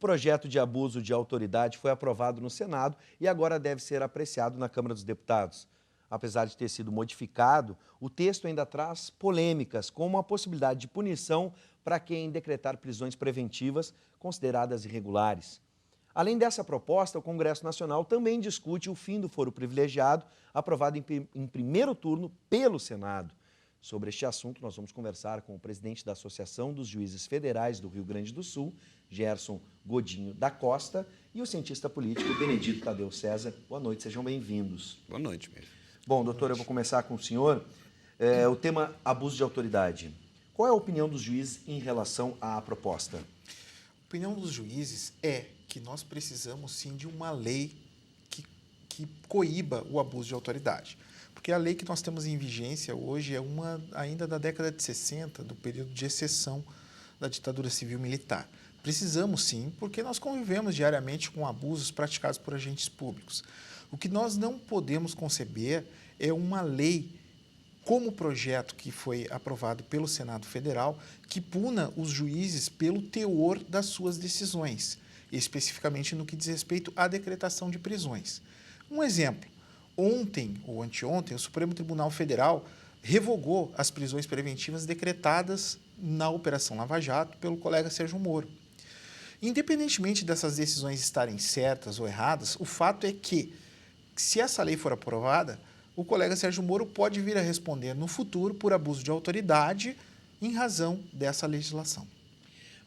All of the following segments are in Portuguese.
projeto de abuso de autoridade foi aprovado no Senado e agora deve ser apreciado na Câmara dos Deputados. Apesar de ter sido modificado, o texto ainda traz polêmicas, como a possibilidade de punição para quem decretar prisões preventivas consideradas irregulares. Além dessa proposta, o Congresso Nacional também discute o fim do foro privilegiado, aprovado em primeiro turno pelo Senado. Sobre este assunto, nós vamos conversar com o presidente da Associação dos Juízes Federais do Rio Grande do Sul, Gerson Godinho da Costa, e o cientista político Benedito Tadeu César. Boa noite, sejam bem-vindos. Boa noite, mesmo. Bom, doutor, eu vou começar com o senhor. O tema abuso de autoridade. Qual é a opinião dos juízes em relação à proposta? A opinião dos juízes é que nós precisamos, sim, de uma lei que coíba o abuso de autoridade. Porque a lei que nós temos em vigência hoje é uma ainda da década de 60, do período de exceção da ditadura civil-militar. Precisamos, sim, porque nós convivemos diariamente com abusos praticados por agentes públicos. O que nós não podemos conceber é uma lei como o projeto que foi aprovado pelo Senado Federal, que puna os juízes pelo teor das suas decisões, especificamente no que diz respeito à decretação de prisões. Um exemplo, ontem ou anteontem, o Supremo Tribunal Federal revogou as prisões preventivas decretadas na Operação Lava Jato pelo colega Sérgio Moro. Independentemente dessas decisões estarem certas ou erradas, o fato é que, se essa lei for aprovada, o colega Sérgio Moro pode vir a responder no futuro por abuso de autoridade em razão dessa legislação.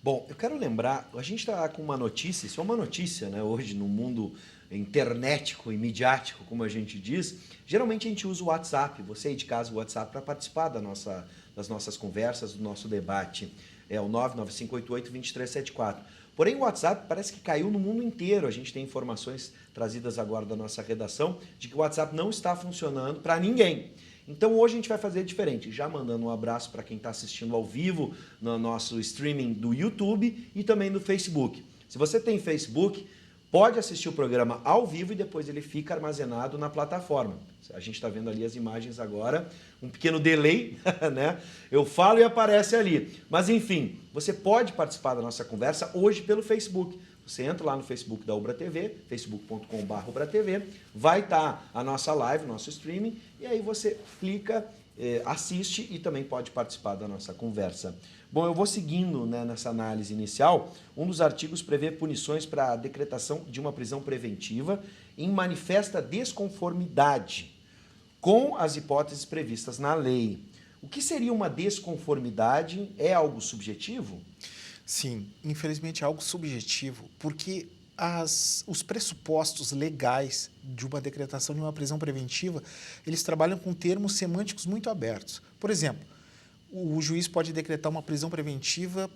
Bom, eu quero lembrar, a gente está com uma notícia, isso é uma notícia, né, hoje no mundo internetico e midiático, como a gente diz. Geralmente a gente usa o WhatsApp, você aí de casa, o WhatsApp, para participar das nossas conversas, do nosso debate. É o 99588-2374. Porém, o WhatsApp parece que caiu no mundo inteiro. A gente tem informações trazidas agora da nossa redação de que o WhatsApp não está funcionando para ninguém. Então, hoje a gente vai fazer diferente, já mandando um abraço para quem está assistindo ao vivo no nosso streaming do YouTube e também do Facebook. Se você tem Facebook, pode assistir o programa ao vivo e depois ele fica armazenado na plataforma. A gente está vendo ali as imagens agora, um pequeno delay, né? Eu falo e aparece ali. Mas, enfim, você pode participar da nossa conversa hoje pelo Facebook. Você entra lá no Facebook da Ubra TV, facebook.com/ubratv, vai estar a nossa live, nosso streaming, e aí você clica, assiste e também pode participar da nossa conversa. Bom, eu vou seguindo, né, nessa análise inicial. Um dos artigos prevê punições para a decretação de uma prisão preventiva em manifesta desconformidade com as hipóteses previstas na lei. O que seria uma desconformidade? É algo subjetivo? Sim, infelizmente é algo subjetivo, porque os pressupostos legais de uma decretação de uma prisão preventiva, eles trabalham com termos semânticos muito abertos. Por exemplo, o juiz pode decretar uma prisão preventiva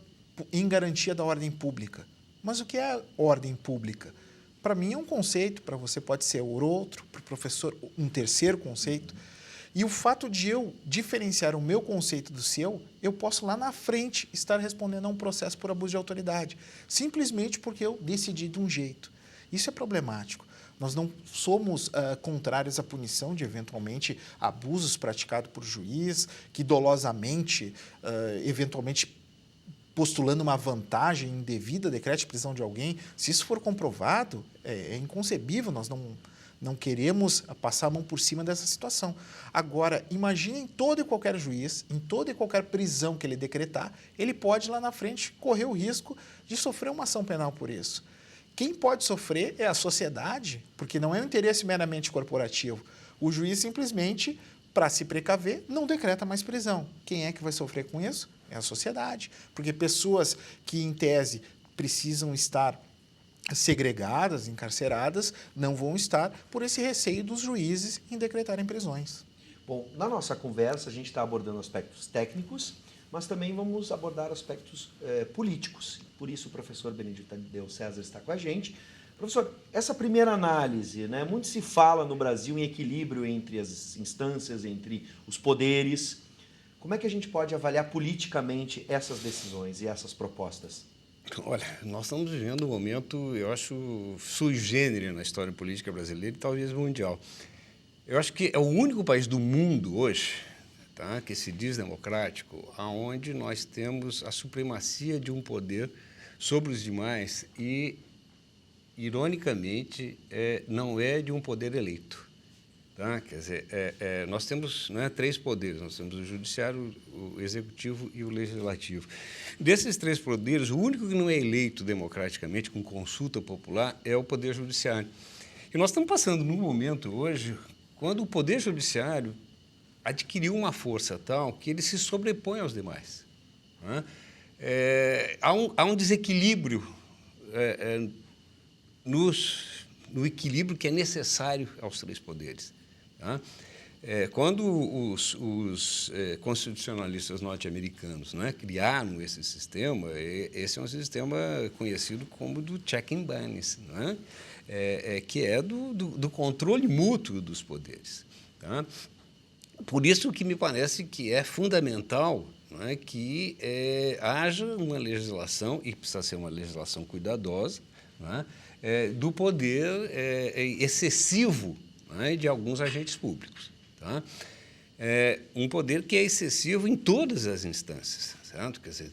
em garantia da ordem pública. Mas o que é ordem pública? Para mim é um conceito, para você pode ser outro, para o professor um terceiro conceito. E o fato de eu diferenciar o meu conceito do seu, eu posso lá na frente estar respondendo a um processo por abuso de autoridade, simplesmente porque eu decidi de um jeito. Isso é problemático. Nós não somos contrários à punição de, eventualmente, abusos praticados por juiz, que dolosamente, eventualmente, postulando uma vantagem indevida, decrete prisão de alguém. Se isso for comprovado, é inconcebível, nós não queremos passar a mão por cima dessa situação. Agora, imaginem todo e qualquer juiz, em toda e qualquer prisão que ele decretar, ele pode lá na frente correr o risco de sofrer uma ação penal por isso. Quem pode sofrer é a sociedade, porque não é um interesse meramente corporativo. O juiz simplesmente, para se precaver, não decreta mais prisão. Quem é que vai sofrer com isso? É a sociedade. Porque pessoas que, em tese, precisam estar segregadas, encarceradas, não vão estar por esse receio dos juízes em decretarem prisões. Bom, na nossa conversa a gente está abordando aspectos técnicos, mas também vamos abordar aspectos políticos. Por isso o professor Benedito Tadeu César está com a gente. Professor, essa primeira análise, né, muito se fala no Brasil em equilíbrio entre as instâncias, entre os poderes. Como é que a gente pode avaliar politicamente essas decisões e essas propostas? Olha, nós estamos vivendo um momento, eu acho, sui generis na história política brasileira e talvez mundial. Eu acho que é o único país do mundo hoje, tá, que se diz democrático, onde nós temos a supremacia de um poder sobre os demais e, ironicamente, não é de um poder eleito. Tá? Quer dizer, nós temos, né, 3 poderes. Nós temos o judiciário, o executivo e o legislativo. Desses 3 poderes, o único que não é eleito democraticamente, com consulta popular, é o poder judiciário. E nós estamos passando num momento hoje, quando o poder judiciário adquiriu uma força tal que ele se sobrepõe aos demais. Né? Há um desequilíbrio no equilíbrio que é necessário aos 3 poderes. Tá? Quando os constitucionalistas norte-americanos, né, criaram esse sistema, esse é um sistema conhecido como do check and balance, né? Que é do controle mútuo dos poderes. Tá? Por isso que me parece que é fundamental, né, que haja uma legislação, e precisa ser uma legislação cuidadosa, né, do poder excessivo, né, de alguns agentes públicos. Tá? Um poder que é excessivo em todas as instâncias. Certo? Quer dizer,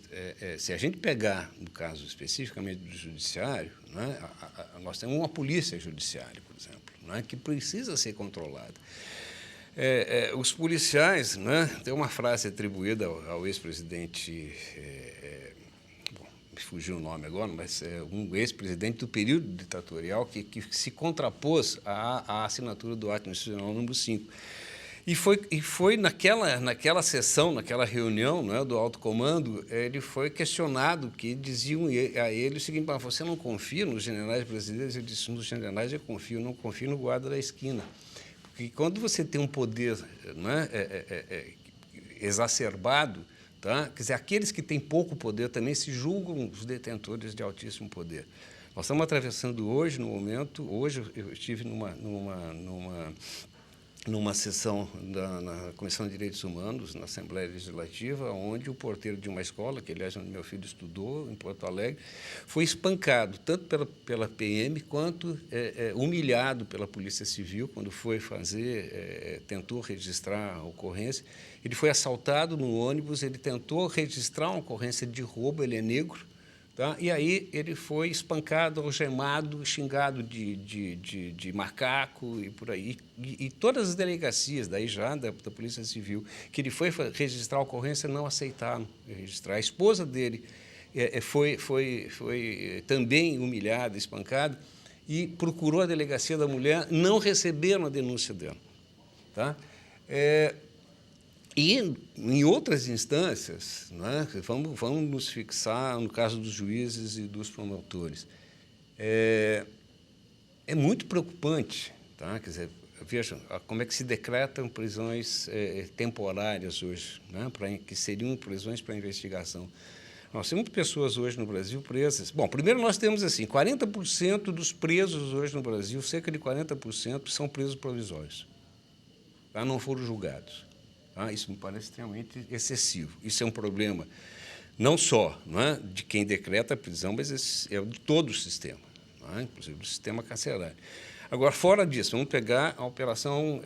se a gente pegar, no caso especificamente do judiciário, né, nós temos uma polícia judiciária, por exemplo, né, que precisa ser controlada. Os policiais, né, tem uma frase atribuída ao ex-presidente, me fugiu o nome agora, mas um ex-presidente do período ditatorial que se contrapôs à assinatura do ato institucional número 5. E foi naquela sessão, naquela reunião, né, do alto comando, ele foi questionado, que diziam a ele o seguinte: você não confia nos generais brasileiros? Ele disse: nos generais eu confio, não confio no guarda da esquina. Porque quando você tem um poder, né, exacerbado, tá? Quer dizer, aqueles que têm pouco poder também se julgam os detentores de altíssimo poder. Nós estamos atravessando hoje, no momento, hoje eu estive numa sessão na Comissão de Direitos Humanos, na Assembleia Legislativa, onde o porteiro de uma escola, que, aliás, onde meu filho estudou, em Porto Alegre, foi espancado, tanto pela PM, quanto humilhado pela Polícia Civil, quando foi tentou registrar a ocorrência. Ele foi assaltado no ônibus, ele tentou registrar uma ocorrência de roubo, ele é negro, tá? E aí ele foi espancado, algemado, xingado de macaco e por aí. E todas as delegacias, daí já da Polícia Civil, que ele foi registrar a ocorrência, não aceitaram registrar. A esposa dele foi também humilhada, espancada, e procurou a delegacia da mulher, não receberam a denúncia dela. Tá? E, em outras instâncias, né, vamos nos fixar no caso dos juízes e dos promotores. É muito preocupante, tá? Quer dizer, vejam como é que se decretam prisões temporárias hoje, né, que seriam prisões para investigação. Nós temos pessoas hoje no Brasil presas. Bom, primeiro nós temos assim, 40% dos presos hoje no Brasil, cerca de 40% são presos provisórios, tá? Não foram julgados. Isso me parece extremamente excessivo. Isso é um problema não só, não é, de quem decreta a prisão, mas é de todo o sistema, não é, inclusive do sistema carcerário. Agora, fora disso, vamos pegar a Operação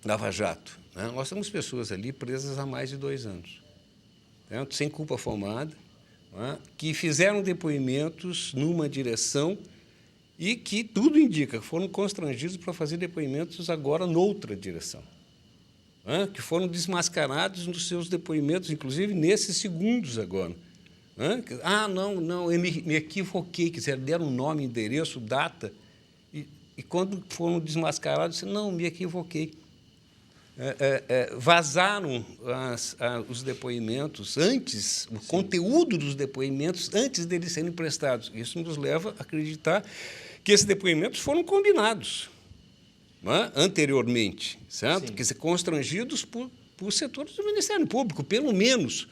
Lava Jato. Né? Nós temos pessoas ali presas há mais de 2 anos, certo? Sem culpa formada, não é, que fizeram depoimentos numa direção e que, tudo indica, foram constrangidos para fazer depoimentos agora noutra direção. Que foram desmascarados nos seus depoimentos, inclusive nesses segundos agora. Não, eu me equivoquei, deram nome, endereço, data, e quando foram desmascarados, não, me equivoquei. Vazaram os depoimentos antes, o conteúdo dos depoimentos, antes deles serem prestados. Isso nos leva a acreditar que esses depoimentos foram combinados, anteriormente, certo? Quer dizer, constrangidos por setores do Ministério Público, pelo menos.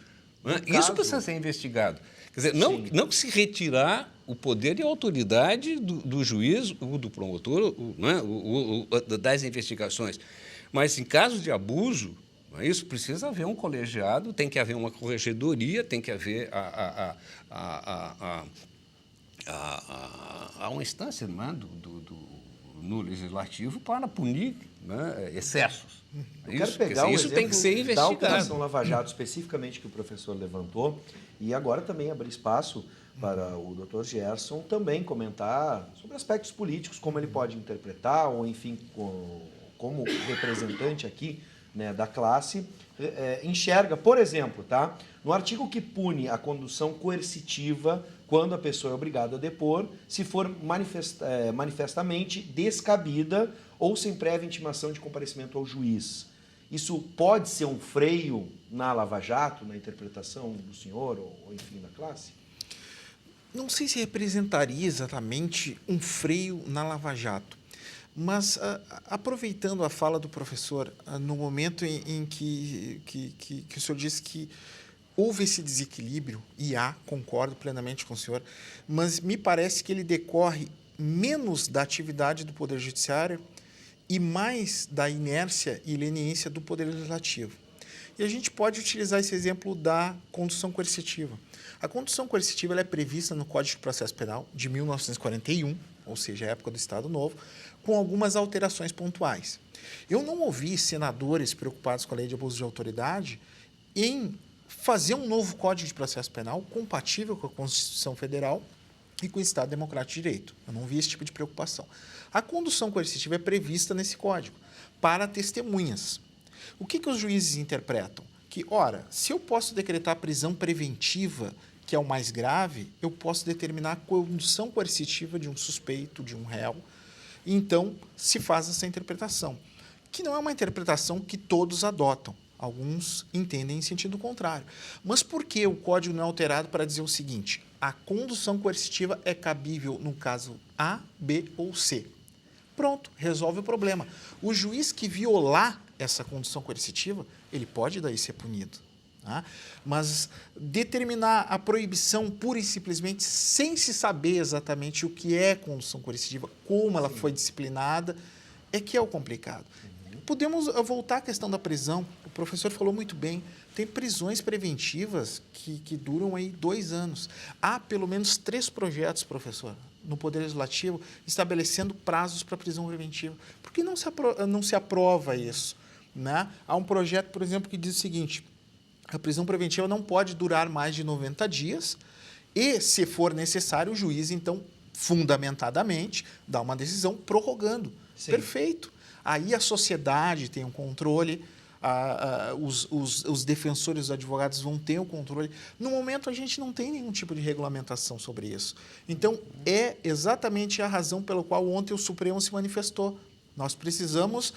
Isso precisa ser investigado. Quer dizer, não se retirar o poder e a autoridade do juiz, ou do promotor, das investigações, mas, em casos de abuso, isso precisa haver um colegiado, tem que haver uma corregedoria, tem que haver uma instância, no Legislativo para punir, né, excessos. Eu quero pegar isso tem que ser da investigado. Operação Lava Jato, especificamente, que o professor levantou, e agora também abrir espaço para o Dr. Gerson também comentar sobre aspectos políticos, como ele pode interpretar, ou enfim, como representante aqui, né, da classe, enxerga, por exemplo, tá, no artigo que pune a condução coercitiva quando a pessoa é obrigada a depor, se for manifestamente descabida ou sem prévia intimação de comparecimento ao juiz. Isso pode ser um freio na Lava Jato, na interpretação do senhor ou enfim, da classe? Não sei se representaria exatamente um freio na Lava Jato, mas aproveitando a fala do professor, no momento em que o senhor disse que houve esse desequilíbrio, e concordo plenamente com o senhor, mas me parece que ele decorre menos da atividade do Poder Judiciário e mais da inércia e leniência do Poder Legislativo. E a gente pode utilizar esse exemplo da condução coercitiva. A condução coercitiva ela é prevista no Código de Processo Penal de 1941, ou seja, a época do Estado Novo, com algumas alterações pontuais. Eu não ouvi senadores preocupados com a lei de abuso de autoridade em fazer um novo Código de Processo Penal compatível com a Constituição Federal e com o Estado Democrático de Direito. Eu não vi esse tipo de preocupação. A condução coercitiva é prevista nesse código para testemunhas. O que os juízes interpretam? Que, ora, se eu posso decretar prisão preventiva, que é o mais grave, eu posso determinar a condução coercitiva de um suspeito, de um réu. Então, se faz essa interpretação, que não é uma interpretação que todos adotam. Alguns entendem em sentido contrário. Mas por que o código não é alterado para dizer o seguinte? A condução coercitiva é cabível no caso A, B ou C. Pronto, resolve o problema. O juiz que violar essa condução coercitiva, ele pode daí ser punido. Tá? Mas determinar a proibição pura e simplesmente sem se saber exatamente o que é condução coercitiva, como ela foi disciplinada, é que é o complicado. Podemos voltar à questão da prisão. O professor falou muito bem. Tem prisões preventivas que duram aí 2 anos. Há pelo menos 3 projetos, professor, no Poder Legislativo, estabelecendo prazos para prisão preventiva. Por que não se aprova isso? Né? Há um projeto, por exemplo, que diz o seguinte: a prisão preventiva não pode durar mais de 90 dias e, se for necessário, o juiz, então, fundamentadamente, dá uma decisão prorrogando. Sim. Perfeito. Aí a sociedade tem um controle, os defensores, os advogados vão ter o controle. No momento, a gente não tem nenhum tipo de regulamentação sobre isso. Então, é exatamente a razão pela qual ontem o Supremo se manifestou. Nós precisamos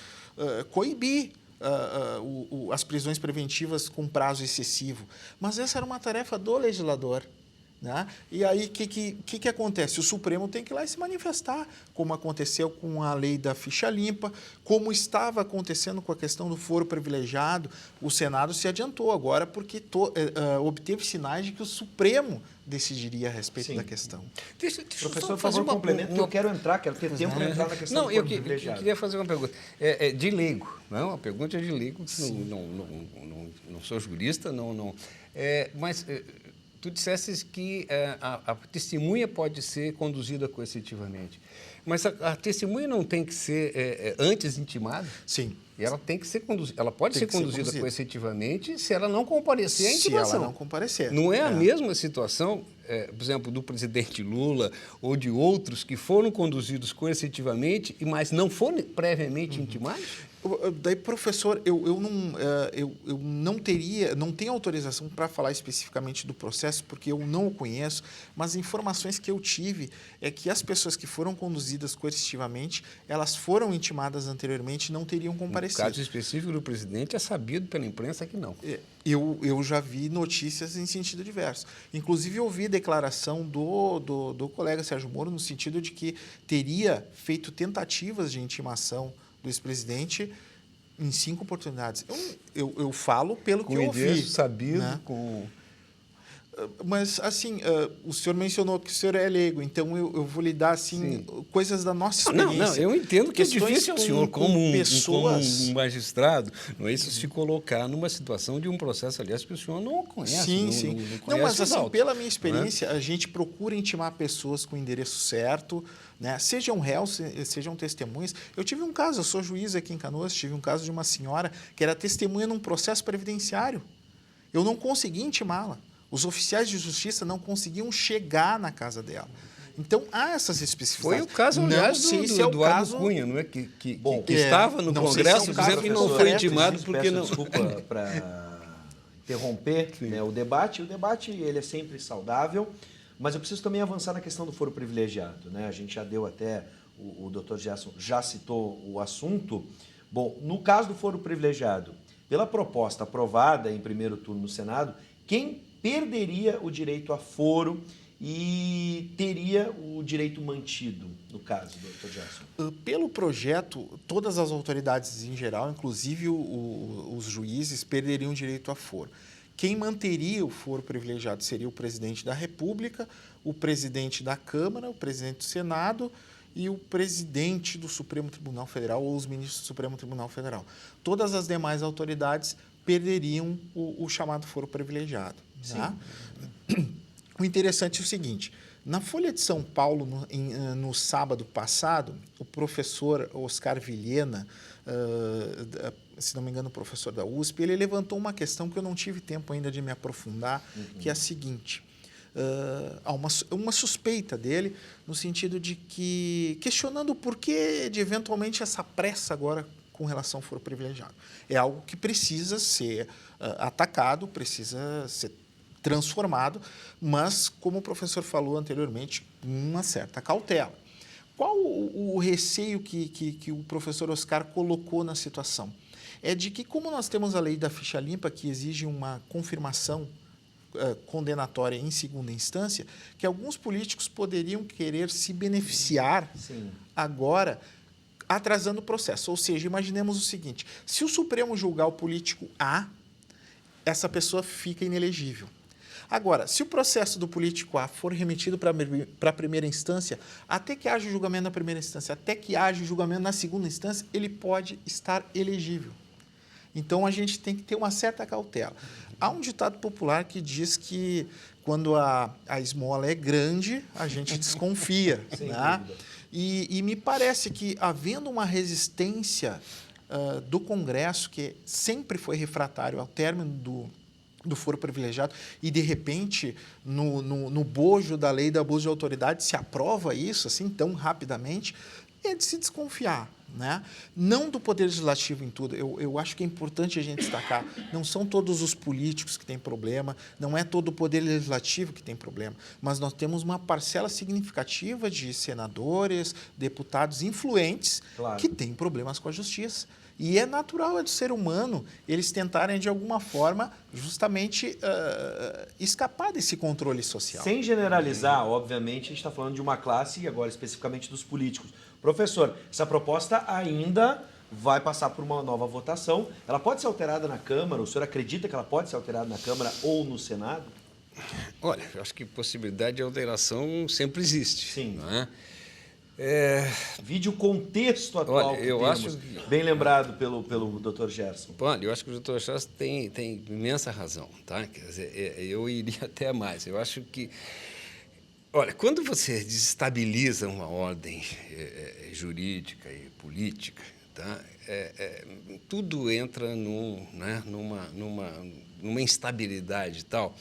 coibir as prisões preventivas com prazo excessivo. Mas essa era uma tarefa do legislador. Né? E aí, o que acontece? O Supremo tem que ir lá e se manifestar, como aconteceu com a lei da ficha limpa, como estava acontecendo com a questão do foro privilegiado. O Senado se adiantou agora porque obteve sinais de que o Supremo decidiria a respeito da questão. Deixa professor, por favor, complemento, que eu quero ter tempo para entrar na questão do foro privilegiado. Eu queria fazer uma pergunta. De leigo, não? Uma pergunta de leigo. Não sou jurista, mas... Tu disseste que a testemunha pode ser conduzida coercitivamente, mas a testemunha não tem que ser antes intimada? Sim. E ela tem que ser conduzida. Ela pode ser conduzida coercitivamente se ela não comparecer à intimação. Se ela não comparecer. Não é a mesma situação, por exemplo, do presidente Lula ou de outros que foram conduzidos coercitivamente, mas não foram previamente intimados? Daí, professor, eu não tenho autorização para falar especificamente do processo, porque eu não o conheço, mas informações que eu tive é que as pessoas que foram conduzidas coercitivamente, elas foram intimadas anteriormente e não teriam comparecido. No caso específico do presidente, é sabido pela imprensa que não. Eu já vi notícias em sentido diverso. Inclusive, ouvi declaração do colega Sérgio Moro no sentido de que teria feito tentativas de intimação do ex-presidente em 5 oportunidades. Eu falo pelo que eu ouvi. Sabido, né? Mas, assim, o senhor mencionou que o senhor é leigo, então eu vou lhe dar, assim, coisas da nossa experiência. Não, eu entendo que é Questões difícil o senhor, com como pessoas... um magistrado, não é isso, se colocar numa situação de um processo, aliás, que o senhor não conhece. Sim. Não Não, mas, conhece os assim, autos, pela minha não é? experiência, a gente procura intimar pessoas com o endereço certo, né? Sejam réus, sejam testemunhas. Eu tive um caso, eu sou juiz aqui em Canoas, tive um caso de uma senhora que era testemunha num processo previdenciário. Eu não consegui intimá-la. Os oficiais de justiça não conseguiam chegar na casa dela. Então, há essas especificidades. Foi o caso, aliás, não sei do se é o Eduardo caso... Cunha, não é? Que é, estava no não sei se é Congresso um caso dizendo que não foi concreto, intimado Peço porque não... desculpa para interromper, né, o debate. O debate ele é sempre saudável, mas eu preciso também avançar na questão do foro privilegiado, né? A gente já deu até, o Dr. Gerson já citou o assunto. Bom, no caso do foro privilegiado, pela proposta aprovada em primeiro turno no Senado, quem perderia o direito a foro e teria o direito mantido, no caso, Dr. Gerson? Pelo projeto, todas as autoridades em geral, inclusive os juízes, perderiam direito a foro. Quem manteria o foro privilegiado seria o presidente da República, o presidente da Câmara, o presidente do Senado e o presidente do Supremo Tribunal Federal ou os ministros do Supremo Tribunal Federal. Todas as demais autoridades perderiam o chamado foro privilegiado. Tá? O interessante é o seguinte, na Folha de São Paulo, no sábado passado, o professor Oscar Vilhena, se não me engano, professor da USP, ele levantou uma questão que eu não tive tempo ainda de me aprofundar, que é a seguinte. Há uma suspeita dele, no sentido de que, questionando o porquê de eventualmente essa pressa agora com relação ao foro privilegiado. É algo que precisa ser atacado, precisa ser transformado, mas, como o professor falou anteriormente, uma certa cautela. Qual o receio que o professor Oscar colocou na situação? É de que, como nós temos a lei da ficha limpa, que exige uma confirmação condenatória em segunda instância, que alguns políticos poderiam querer se beneficiar agora, atrasando o processo. Ou seja, imaginemos o seguinte, se o Supremo julgar o político A, essa pessoa fica inelegível. Agora, se o processo do político A for remetido para a primeira instância, até que haja o julgamento na primeira instância, até que haja o julgamento na segunda instância, ele pode estar elegível. Então, a gente tem que ter uma certa cautela. Há um ditado popular que diz que quando a esmola é grande, a gente desconfia. Né? E me parece que, havendo uma resistência do Congresso, que sempre foi refratário ao término do foro privilegiado, e, de repente, no bojo da lei da abuso de autoridade, se aprova isso assim tão rapidamente, é de se desconfiar. Né? Não do Poder Legislativo em tudo. Eu acho que é importante a gente destacar, não são todos os políticos que têm problema, não é todo o Poder Legislativo que tem problema, mas nós temos uma parcela significativa de senadores, deputados influentes que têm problemas com a justiça. E é natural, é do ser humano, eles tentarem, de alguma forma, justamente escapar desse controle social. Sem generalizar, obviamente, a gente está falando de uma classe, e agora especificamente dos políticos. Professor, essa proposta ainda vai passar por uma nova votação. Ela pode ser alterada na Câmara? O senhor acredita que ela pode ser alterada na Câmara ou no Senado? Olha, eu acho que possibilidade de alteração sempre existe. Sim. Não é? Vide o contexto atual. Olha, eu acho bem lembrado pelo Dr. Gerson. Olha, eu acho que o Dr. Gerson tem imensa razão, tá? Quer dizer, eu iria até mais. Eu acho que, olha, quando você desestabiliza uma ordem jurídica e política, tá? Tudo entra numa instabilidade tal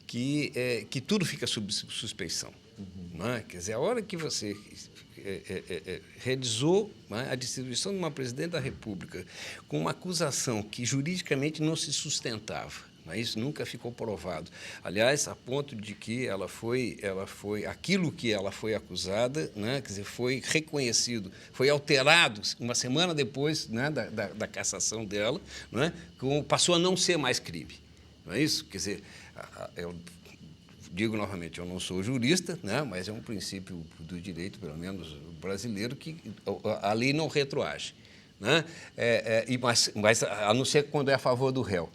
que tudo fica sob suspeição. Não é? Quer dizer, a hora que você realizou, não é, a destituição de uma presidente da República com uma acusação que juridicamente não se sustentava, não é? Isso nunca ficou provado. Aliás, a ponto de que ela foi aquilo que ela foi acusada, né, quer dizer, foi reconhecido, foi alterado uma semana depois, né, da cassação dela, não é? Passou a não ser mais crime. Não é isso? Quer dizer, eu digo novamente, eu não sou jurista, né, mas é um princípio do direito, pelo menos brasileiro, que a lei não retroage. Né? Mas a não ser quando é a favor do réu.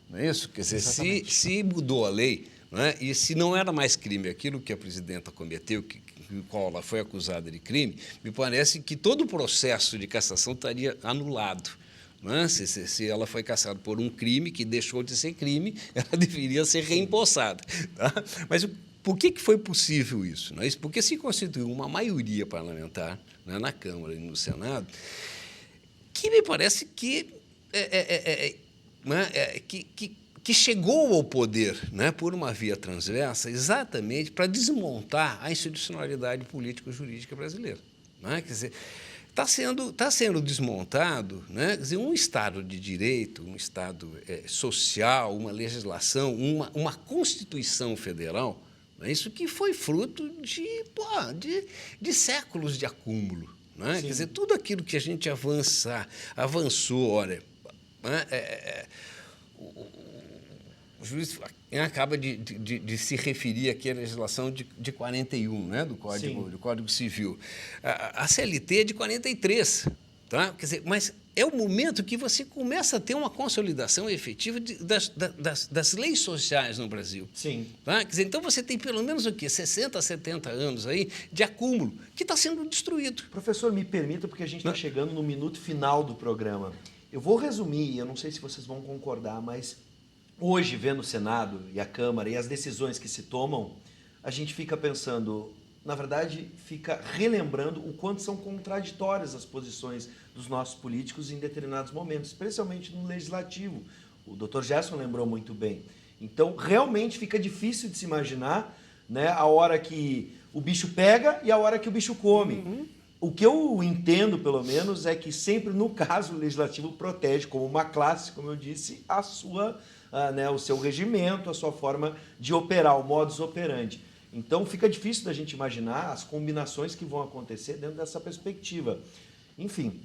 Não é isso? Quer dizer, se mudou a lei, não é? E se não era mais crime aquilo que a presidenta cometeu, o qual ela foi acusada de crime, me parece que todo o processo de cassação estaria anulado. Não é? Se ela foi cassada por um crime que deixou de ser crime, ela deveria ser reempossada. Tá? Mas por que foi possível isso? Não é? Porque se constituiu uma maioria parlamentar, né, na Câmara e no Senado, que me parece que que chegou ao poder, né, por uma via transversa exatamente para desmontar a institucionalidade político-jurídica brasileira. Né? Quer dizer, está sendo desmontado, né, quer dizer, um Estado de direito, um Estado social, uma legislação, uma Constituição Federal, né, isso que foi fruto de séculos de acúmulo. Né? Quer dizer, tudo aquilo que a gente avançou, olha, né, o juiz acaba de se referir aqui à legislação de 41, né, do Código Civil. A CLT é de 43. Tá? Quer dizer, mas é o momento que você começa a ter uma consolidação efetiva das leis sociais no Brasil. Sim. Tá? Quer dizer, então você tem pelo menos o quê? 60, 70 anos aí de acúmulo que está sendo destruído. Professor, me permita, porque a gente está chegando no minuto final do programa. Eu vou resumir, eu não sei se vocês vão concordar, mas hoje, vendo o Senado e a Câmara e as decisões que se tomam, a gente fica pensando, na verdade, fica relembrando o quanto são contraditórias as posições dos nossos políticos em determinados momentos, especialmente no legislativo. O Dr. Gerson lembrou muito bem. Então, realmente fica difícil de se imaginar, né, a hora que o bicho pega e a hora que o bicho come. Uhum. O que eu entendo, pelo menos, é que sempre, no caso, o legislativo protege, como uma classe, como eu disse, a sua... né, o seu regimento, a sua forma de operar, o modus operandi. Então, fica difícil da gente imaginar as combinações que vão acontecer dentro dessa perspectiva. Enfim,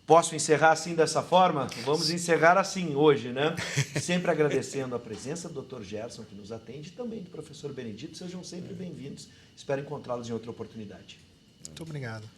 posso encerrar assim, dessa forma? Vamos encerrar assim hoje, né? Sempre agradecendo a presença do Dr. Gerson, que nos atende, e também do professor Benedito. Sejam sempre bem-vindos. Espero encontrá-los em outra oportunidade. Muito obrigado.